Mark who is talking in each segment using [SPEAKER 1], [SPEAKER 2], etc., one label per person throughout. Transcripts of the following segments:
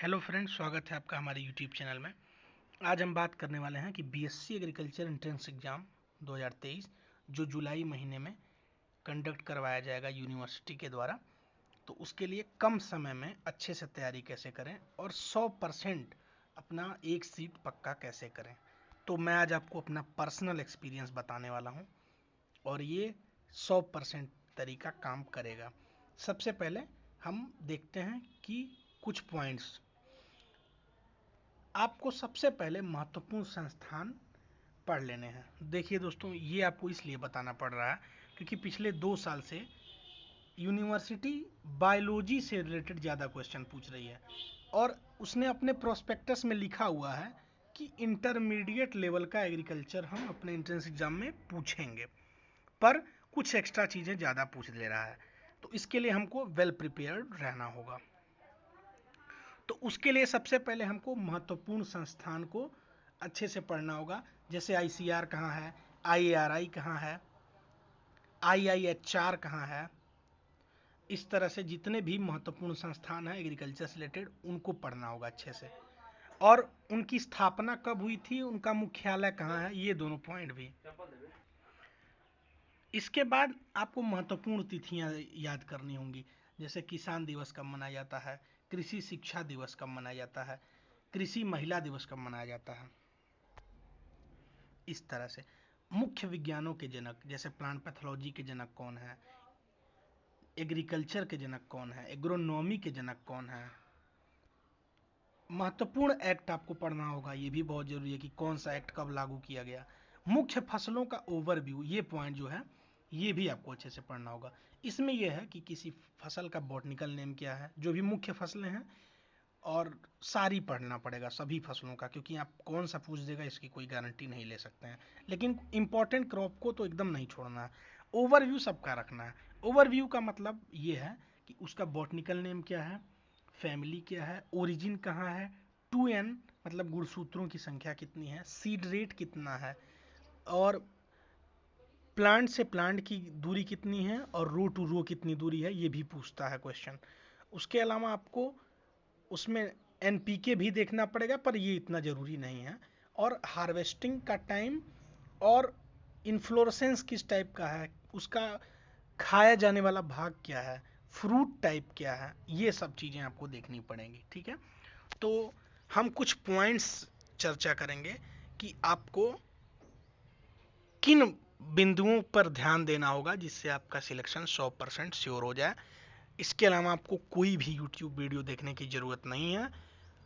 [SPEAKER 1] Hello friends, स्वागत है आपका हमारे यूट्यूब चैनल में। आज हम बात करने वाले हैं कि बीएससी एग्रीकल्चर एंट्रेंस एग्ज़ाम 2023 जो जुलाई महीने में कंडक्ट करवाया जाएगा यूनिवर्सिटी के द्वारा। तो उसके लिए कम समय में अच्छे से तैयारी कैसे करें और 100% अपना एक सीट पक्का कैसे करें। तो मैं आज आपको अपना पर्सनल एक्सपीरियंस बताने वाला हूँ और ये 100% तरीका काम करेगा। सबसे पहले हम देखते हैं कि कुछ पॉइंट्स आपको सबसे पहले महत्वपूर्ण संस्थान पढ़ लेने हैं। देखिए दोस्तों, ये आपको इसलिए बताना पड़ रहा है क्योंकि पिछले 2 साल से यूनिवर्सिटी बायोलॉजी से रिलेटेड ज़्यादा क्वेश्चन पूछ रही है और उसने अपने प्रोस्पेक्टस में लिखा हुआ है कि इंटरमीडिएट लेवल का एग्रीकल्चर हम अपने एंट्रेंस एग्जाम में पूछेंगे, पर कुछ एक्स्ट्रा चीज़ें ज़्यादा पूछ ले रहा है। तो इसके लिए हमको वेल प्रिपेयर्ड रहना होगा। तो उसके लिए सबसे पहले हमको महत्वपूर्ण संस्थान को अच्छे से पढ़ना होगा। जैसे आईसीआर कहाँ है, आईएआरआई कहाँ है, आईआईएचआर कहाँ है। इस तरह से जितने भी महत्वपूर्ण संस्थान हैं एग्रीकल्चर से रिलेटेड उनको पढ़ना होगा अच्छे से, और उनकी स्थापना कब हुई थी, उनका मुख्यालय कहाँ है, ये दोनों पॉइंट भी। इसके बाद आपको महत्वपूर्ण तिथियां याद करनी होंगी। जैसे किसान दिवस कब मनाया जाता है, कृषि शिक्षा दिवस कब मनाया जाता है, कृषि महिला दिवस कब मनाया जाता है। इस तरह से मुख्य विज्ञानों के जनक, जैसे प्लांट पैथोलॉजी के जनक कौन है, एग्रीकल्चर के जनक कौन है, एग्रोनॉमी के जनक कौन है। महत्वपूर्ण एक्ट आपको पढ़ना होगा, ये भी बहुत जरूरी है कि कौन सा एक्ट कब लागू किया गया। मुख्य फसलों का ओवरव्यू, ये पॉइंट जो है ये भी आपको अच्छे से पढ़ना होगा। इसमें यह है कि किसी फसल का बॉटनिकल नेम क्या है, जो भी मुख्य फसलें हैं, और सारी पढ़ना पड़ेगा सभी फसलों का, क्योंकि आप कौन सा पूछ देगा इसकी कोई गारंटी नहीं ले सकते हैं। लेकिन इंपॉर्टेंट क्रॉप को तो एकदम नहीं छोड़ना है। ओवरव्यू सबका रखना है। ओवरव्यू का मतलब ये है कि उसका बॉटनिकल नेम क्या है, फैमिली क्या है, ओरिजिन कहाँ है, 2n मतलब गुणसूत्रों की संख्या कितनी है, सीड रेट कितना है, और प्लांट से प्लांट की दूरी कितनी है, और रो टू रो कितनी दूरी है, ये भी पूछता है क्वेश्चन। उसके अलावा आपको उसमें एनपीके भी देखना पड़ेगा, पर ये इतना ज़रूरी नहीं है। और हार्वेस्टिंग का टाइम, और इन्फ्लोरेसेंस किस टाइप का है, उसका खाया जाने वाला भाग क्या है, फ्रूट टाइप क्या है, ये सब चीज़ें आपको देखनी पड़ेंगी। ठीक है, तो हम कुछ पॉइंट्स चर्चा करेंगे कि आपको किन बिंदुओं पर ध्यान देना होगा जिससे आपका सिलेक्शन 100% श्योर हो जाए। इसके अलावा आपको कोई भी यूट्यूब वीडियो देखने की ज़रूरत नहीं है।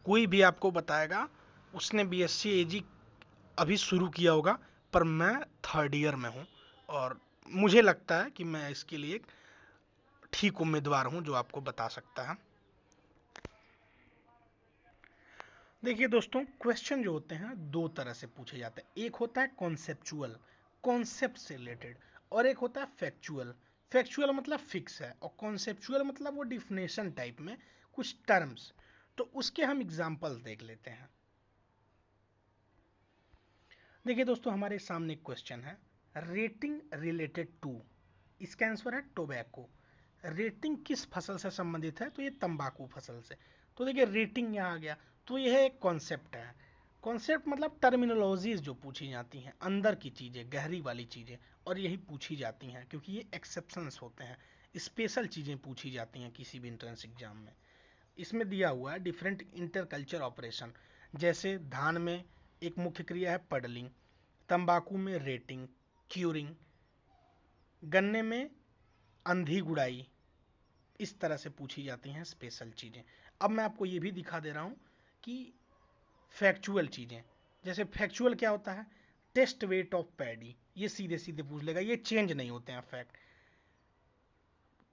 [SPEAKER 1] कोई भी आपको बताएगा, उसने बीएससी एजी अभी शुरू किया होगा, पर मैं 3rd ईयर में हूँ और मुझे लगता है कि मैं इसके लिए एक ठीक उम्मीदवार हूँ जो आपको बता सकता है। देखिए दोस्तों, क्वेश्चन जो होते हैं दो तरह से पूछे जाते हैं। एक होता है कॉन्सेप्चुअल, कॉन्सेप्ट से रिलेटेड, और एक होता है फैक्चुअल। फैक्चुअल मतलब फिक्स है, और कॉन्सेप्चुअल मतलब वो डिफिनेशन टाइप में कुछ टर्म्स। तो उसके हम एग्जाम्पल देख लेते हैं। देखिए दोस्तों, हमारे सामने एक क्वेश्चन है, रेटिंग रिलेटेड टू। इसका आंसर है टोबैको। रेटिंग किस फसल से संबंधित है, तो ये तंबाकू फसल से। तो देखिए रेटिंग यहाँ आ गया, तो यह एक कॉन्सेप्ट है। कॉन्सेप्ट मतलब टर्मिनोलॉजीज जो पूछी जाती हैं, अंदर की चीज़ें, गहरी वाली चीज़ें, और यही पूछी जाती हैं क्योंकि ये एक्सेप्शंस होते हैं, स्पेशल चीज़ें पूछी जाती हैं किसी भी एंट्रेंस एग्जाम में। इसमें दिया हुआ है डिफरेंट इंटरकल्चर ऑपरेशन। जैसे धान में एक मुख्य क्रिया है पडलिंग, तंबाकू में रेटिंग, क्यूरिंग, गन्ने में अंधी गुड़ाई। इस तरह से पूछी जाती हैं स्पेशल चीज़ें। अब मैं आपको ये भी दिखा दे रहा हूँ कि फैक्चुअल चीज़ें, जैसे फैक्चुअल क्या होता है, टेस्ट वेट ऑफ पैडी, ये सीधे सीधे पूछ लेगा, ये चेंज नहीं होते हैं फैक्ट।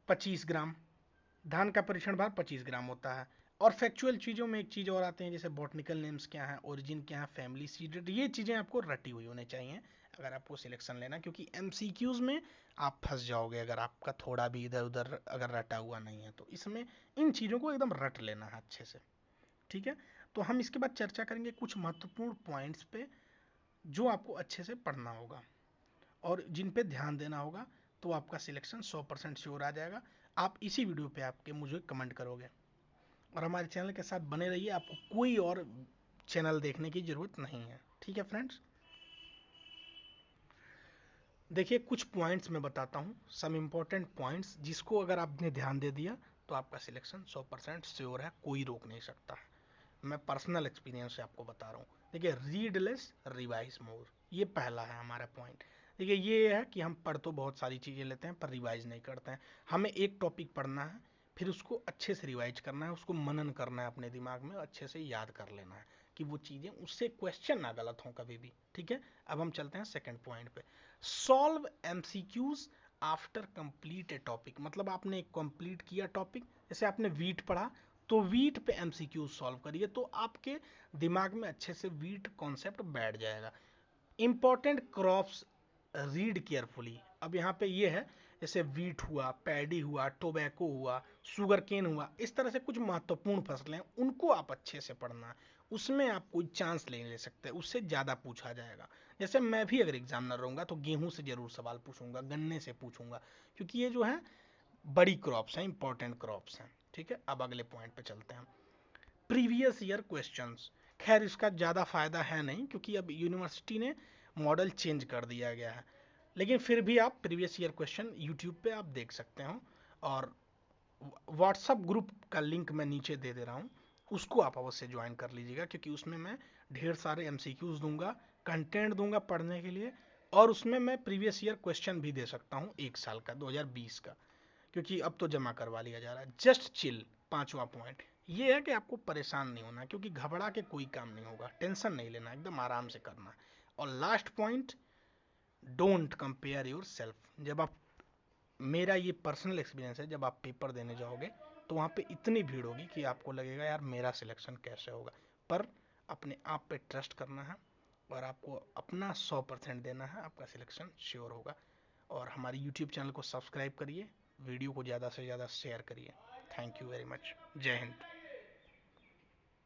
[SPEAKER 1] 25 ग्राम, धान का परीक्षण भार 25 ग्राम होता है। और फैक्चुअल चीज़ों में एक चीज़ और आते हैं, जैसे बॉटनिकल नेम्स क्या है, ओरिजिन क्या है, फैमिली सीडेड, ये चीज़ें आपको रटी हुई होनी चाहिए अगर आपको सिलेक्शन लेना, क्योंकि एमसीक्यूज में आप फंस जाओगे अगर आपका थोड़ा भी इधर उधर अगर रटा हुआ नहीं है। तो इसमें इन चीज़ों को एकदम रट लेना है अच्छे से। ठीक है, तो हम इसके बाद चर्चा करेंगे कुछ महत्वपूर्ण पॉइंट्स पे जो आपको अच्छे से पढ़ना होगा और जिन पे ध्यान देना होगा, तो आपका सिलेक्शन 100% श्योर आ जाएगा। आप इसी वीडियो पे आपके मुझे कमेंट करोगे। और हमारे चैनल के साथ बने रहिए, आपको कोई और चैनल देखने की जरूरत नहीं है। ठीक है फ्रेंड्स, देखिए कुछ पॉइंट्स मैं बताता हूँ, सम इम्पोर्टेंट पॉइंट्स जिसको अगर आपने ध्यान दे दिया तो आपका सिलेक्शन 100% श्योर है, कोई रोक नहीं सकता है। मैं पर्सनल एक्सपीरियंस से आपको बता रहा हूँ। देखिए, रीड लेस रिवाइज मोर, ये पहला है हमारा पॉइंट। देखिए ये है कि हम पढ़ तो बहुत सारी चीज़ें लेते हैं पर रिवाइज नहीं करते हैं। हमें एक टॉपिक पढ़ना है, फिर उसको अच्छे से रिवाइज करना है, उसको मनन करना है अपने दिमाग में, अच्छे से याद कर लेना है कि वो चीज़ें उससे क्वेश्चन ना गलत हों कभी भी। ठीक है, अब हम चलते हैं सेकंड पॉइंट पे। सॉल्व एमसीक्यूज आफ्टर कंप्लीट ए टॉपिक, मतलब आपने कंप्लीट किया टॉपिक, जैसे आपने वीट पढ़ा तो वीट पे एमसीक्यू सॉल्व करिए, तो आपके दिमाग में अच्छे से वीट कॉन्सेप्ट बैठ जाएगा। इंपॉर्टेंट क्रॉप्स रीड केयरफुली, अब यहाँ पे ये है जैसे वीट हुआ, पैडी हुआ, टोबैको हुआ, शुगर केन हुआ, इस तरह से कुछ महत्वपूर्ण फसलें हैं, उनको आप अच्छे से पढ़ना है। उसमें आप कोई चांस नहीं ले सकते, उससे ज़्यादा पूछा जाएगा। जैसे मैं भी अगर एग्जामिनर रहूँगा तो गेहूं से जरूर सवाल पूछूंगा, गन्ने से पूछूंगा, क्योंकि ये जो है बड़ी क्रॉप्स हैं, इंपॉर्टेंट क्रॉप्स हैं। ठीक है, अब अगले पॉइंट पे चलते हैं। प्रीवियस ईयर क्वेश्चंस, खैर इसका ज़्यादा फायदा है नहीं क्योंकि अब यूनिवर्सिटी ने मॉडल चेंज कर दिया गया है, लेकिन फिर भी आप प्रीवियस ईयर क्वेश्चन यूट्यूब पे आप देख सकते हो। और व्हाट्सअप ग्रुप का लिंक मैं नीचे दे दे रहा हूँ, उसको आप अवश्य ज्वाइन कर लीजिएगा, क्योंकि उसमें मैं ढेर सारे एमसीक्यूज दूंगा, कंटेंट दूंगा पढ़ने के लिए, और उसमें मैं प्रीवियस ईयर क्वेश्चन भी दे सकता हूँ 1 साल का, 2020 का, क्योंकि अब तो जमा करवा लिया जा रहा है। जस्ट चिल, पांचवा पॉइंट ये है कि आपको परेशान नहीं होना, क्योंकि घबरा के कोई काम नहीं होगा, टेंशन नहीं लेना, एकदम आराम से करना। और last point, don't compare your self. जब आप, मेरा ये पर्सनल एक्सपीरियंस है, जब आप पेपर देने जाओगे तो वहाँ पे इतनी भीड़ होगी कि आपको लगेगा यार मेरा सिलेक्शन कैसे होगा, पर अपने आप पे ट्रस्ट करना है और आपको अपना 100% देना है, आपका सिलेक्शन श्योर होगा। और हमारी यूट्यूब चैनल को सब्सक्राइब करिए, वीडियो को ज़्यादा से ज़्यादा शेयर करिए। थैंक यू वेरी मच, जय हिंद।